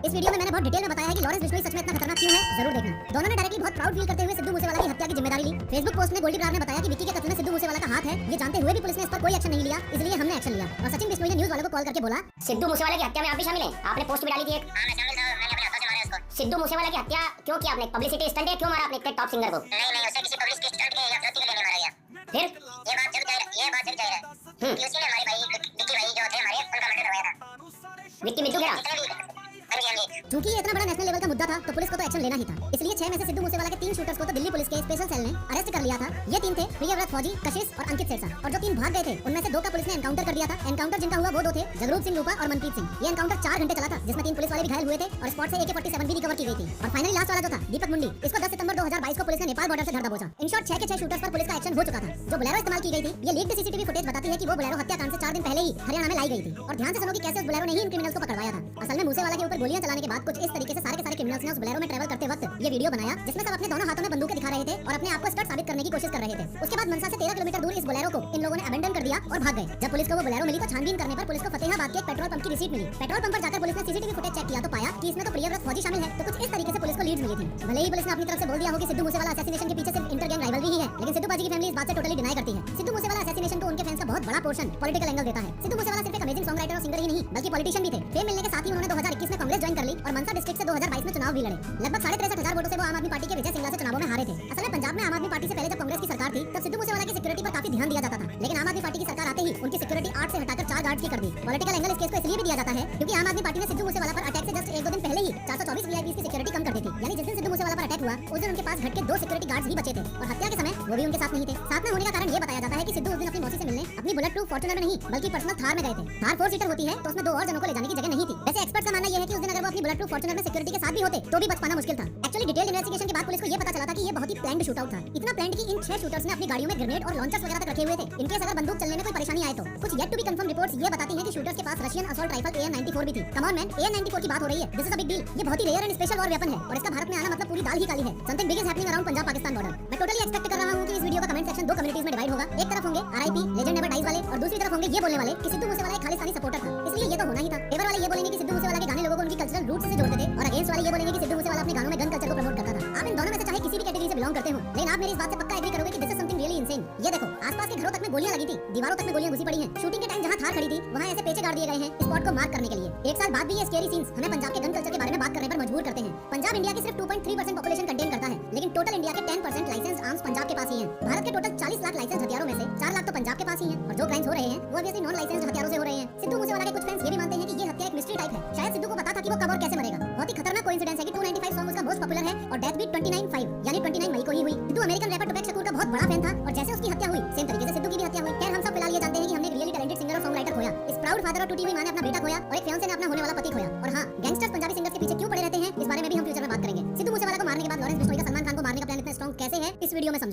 इस वीडियो में मैंने बहुत डिटेल में बताया है कि लॉरेंस बिश्नोई सच में इतना खतरनाक क्यों है, जरूर देखना। दोनों ने डायरेक्टली बहुत प्राउड फील करते हुए सिद्धू मूसेवाला की हत्या की जिम्मेदारी ली। फेसबुक पोस्ट में गोल्डी बरार ने बताया कि विक्की के कत्ल में सिद्धू मूसेवाला का हाथ है। ये जानते हुए भी पुलिस ने इस पर कोई एक्शन नहीं लिया, इसलिए हमने एक्शन लिया। और सचिन बिश्नोई ने न्यूज वालों को कॉल करके बोला, सिद्धू मूसेवाला की हत्या में आप भी शामिल हैं? आपने पोस्ट भी डाली थी एक। हाँ मैं शामिल था, मैंने अपने हाथों से मारा उसको। सिद्धू मूसेवाला की हत्या क्यों किया आपने? पब्लिसिटी स्टंट है? क्यों मारा आपने इतने टॉप सिंगर को? नहीं उसे किसी पब्लिक के स्टंट के या प्रति के लिए नहीं मारा गया। फिर ये बात जरूर जाहिर है कि उसी ने हमारे भाई विक्की भाई जो थे हमारे उनका मर्डर करवाया था। विक्की मिट्टू गिरा। क्योंकि ये इतना बड़ा नेशनल लेवल का मुद्दा था तो पुलिस को तो एक्शन लेना ही था। इसलिए 6 में से सिद्धू मूसेवाला के 3 शूटर्स को तो दिल्ली पुलिस के स्पेशल सेल ने अरेस्ट कर लिया था। ये 3 थे प्रियव्रत फौजी, कशिश और अंकित सिरसा। और जो 3 भाग गए थे उनमें से 2 का पुलिस ने एनकाउंटर कर दिया था। एनकाउंटर जिनका हुआ वो 2 थे, जगरूप सिंह रूपा और मनप्रीत सिंह। ये एनकाउंटर 4 घंटे चला था, जिसमें 3 पुलिस वाले भी घायल हुए थे और स्पॉट से AK-47 भी रिकवर की गई थी। और फाइनली लास्ट वाला जो था दीपक मुंडी, इसको 10 सितंबर 2022 को पुलिस ने नेपाल बॉर्डर से धर दबोचा। इन शॉर्ट 6 के 6 शूटर्स पर पुलिस का एक्शन हो चुका था। जो बोलेरो इस्तेमाल की गई थी, ये लीक्ड सीसीटीवी फुटेज बताती है कि वो बोलेरो हत्याकांड से 4 दिन पहले ही हरियाणा में लाई गई थी। और ध्यान से सुनो कि कैसे उस बोलेरो ने ही इन क्रिमिनल्स को पकड़वाया था। असल में मूसेवाला के ऊपर गोलियां चलाने के बाद कुछ इस तरीके से सारे के सारे क्रिमिनल्स ने उस बोलेरो में ट्रैवल करते वक्त ये वीडियो बनाया, जिसमें सब अपने दोनों हाथों में बंदूकें दिखा रहे थे और अपने आप को स्टंट साबित करने की कोशिश कर रहे थे। उसके बाद मनसा से 13 किलोमीटर दूर इस बोलेरो को इन लोगों ने अबेंडन कर दिया और भाग गए। जब पुलिस को वो बोलेरो मिली तो छानबीन करने पर पुलिस को फतेहाबाद के एक पेट्रोल पंप की रिसीट मिली। पेट्रोल पंप पर जाकर पुलिस ने सीसीटीवी फुटेज चेक किया तो पाया कि इसमें तो प्रियव्रत फौजी शामिल है। तो कुछ इस तरीके से पुलिस को लीड्स मिली थी। भले ही पुलिस ने अपनी तरफ से बोल दिया हो कि सिद्धू मूसेवाला असैसिनेशन के पीछे सिर्फ इंटर गैंग राइवलरी ही है, लेकिन सिद्धू बाजी की फैमिली इस बात से टोटली डिनाई करती है। सिद्धू मूसेवाला असैसिनेशन को उनके फैंस का बहुत बड़ा पोर्शन पॉलिटिकल एंगल देता है। सिद्धू मूसेवाला सिर्फ एक अमेजिंग सॉन्ग राइटर और सिंगर ही नहीं बल्कि पॉलिटिशियन भी थे। फेम मिलने के साथ ही उन्होंने 2021 में कांग्रेस ज्वाइन कर ली और मनसा डिस्ट्रिक्ट से 2022 में चुनाव भी लड़े। लगभग 63,500 वोटों से वो आम आदमी पार्टी के विजय सिंगला से चुनावों में हारे थे। असल में पंजाब में आम आदमी पार्टी से पहले जब कांग्रेस की सरकार थी तब सिद्धू मूसेवाला की सिक्योरिटी पर काफी ध्यान दिया जाता था, लेकिन आम आदमी पार्टी की सरकार आते ही उनकी सिक्योरिटी 8 से हटाकर 4 गार्ड्स की कर दी। पॉलिटिकल एंगल इस केस को इसलिए भी दिया जाता है क्योंकि आम आदमी पार्टी ने सिद्धू मूसेवाला पर अटैक से जस्ट 1-2 दिन पहले ही 424 वीआईपीज़ की सिक्योरिटी कम कर दी थी। यानी जिस दिन सिद्धू मूसेवाला पर अटैक हुआ उस दिन उनके पास घट के 2 सिक्योरिटी गार्ड्स ही बचे थे और हत्या के समय वो भी उनके साथ नहीं थे। साथ में होने का कारण ये बताया जाता है कि सिद्धू उस दिन अपनी मौसी से मिलने अपनी बुलेट प्रूफ फॉर्च्यूनर में नहीं बल्कि पर्सनल थार में गए थे। थार 4 सीटर होती है तो उसमें 2 और जनों को ले जाने की जगह नहीं थी। वैसे एक्सपर्ट का मानना यह है कि उस दिन अगर वो अपनी बुलेट प्रूफ फॉर्च्यूनर में सिक्योरिटी के साथ भी होते तो भी बच पाना मुश्किल था। एक्चुअली डिटेल इन्वेस्टिगेशन के बाद पुलिस को ये पता चला था कि ये बहुत ही प्लान्ड शूटआउट था। इतना प्लान्ड कि इन 6 शूटर्स ने अपनी गाड़ियों में ग्रेनेड और लॉन्चर्स वगैरह तक रखे हुए थे। इनके अगर बंदूक चलने में कोई परेशानी आए तो कुछ yet to be confirm reports ये बताती हैं कि शूटर्स के पास रशियन असॉल्ट राइफल AN-94 भी थी। कम ऑन मैन, AN-94 की बात हो रही है, this is a big deal. ये बहुत ही rare and special war weapon है और इसका भारत में आना मतलब पूरी दाल ही काली है। Something big is happening around Punjab Pakistan border. मैं टोटली एक्सपेक्ट कर रहा हूं कि इस वीडियो का कमेंट सेक्शन 2 कम्युनिटीज में डिवाइड होगा। एक तरफ होंगे RIP लेजेंड नेवर डाइज वाले और दूसरी तरफ होंगे ये बोलने वाले कि सिद्धू मूसेवाला एक खालिस्तानी सपोर्टर था, इसलिए ये तो होना ही था। फेवर वाले ये बोलेंगे कि सिद्धू मूसेवाला के गाने लोगों को उनकी कल्चरल रूट्स से जोड़ते थे और अगेंस्ट वाले ये बोलेंगे कि सिद्धू मूसेवाला अपने गानों में गन कल्चर को प्रमोट करता था। आप इन दोनों में से चाहे किसी भी कैटेगरी से बिलोंग करते हो, लेकिन आप मेरी इस बात से पक्का एग्री करोगे कि this is something really insane. ये देखो आसपास के घरों तक में गोलियां लगी थी, दीवारों तक में गोलियां घुसी पड़ी हैं। शूटिंग के टाइम जहां थार खड़ी थी वहां ऐसे पेचे गाड़ दिए गए हैं स्पॉट को मार्क करने के लिए। 1 साल बाद भी ये स्केरी सीन्स हमें पंजाब के गन कल्चर के बारे में बात करने पर मजबूर करते हैं। पंजाब इंडिया की सिर्फ 2.3% पॉपुलेशन कंटेन करता है, लेकिन टोटल इंडिया के 10% लाइसेंस्ड आर्म्स पंजाब के पास ही हैं। भारत के टोटल 40 लाख लाइसेंस हथियारों में से 4 लाख तो पंजाब के पास ही हैं और जो क्राइम्स हो रहे हैं वो ऑब्वियसली नॉन लाइसेंस्ड हथियारों से हो रहे हैं। सिद्धू मूसेवाला के कुछ फैंस ये भी मानते हैं कि ये हत्या एक मिस्ट्री टाइप है। शायद सिद्धू को पता था कि वो कब और कैसे मरेगा। बहुत ही खतरनाक कोइंसिडेंस है कि 295 सॉन्ग उसका मोस्ट पॉपुलर है और डेथ भी 29/5 यानी 29 मई को ही हुई। सिद्धू अमेरिकन रैपर टुपैक शकूर का बहुत बड़ा फैन था और जैसे उसकी हत्या हुई सेम तरीके से सिद्धू की भी हत्या हुई। खैर हम सब फिलहाल ये जानते हैं कि हमने एक रियली टैलेंटेड सिंगर और सॉन्ग राइटर खोया। इस प्राउड फादर और टूटी हुई मां ने अपना बेटा खोया और एक फियांसे ने अपना होने वाला पति खोया। और हां, गैंगस्टर्स पंजाबी सिंगर्स के पीछे क्यों पड़े रहते हैं इस बारे में भी हम फ्यूचर में बात करेंगे। सिद्धू मूसेवाला को मारने के बाद लॉरेंस बिश्नोई का सलमान खान को मारने का प्लान इतना स्ट्रांग कैसे है इस वीडियो में समझो।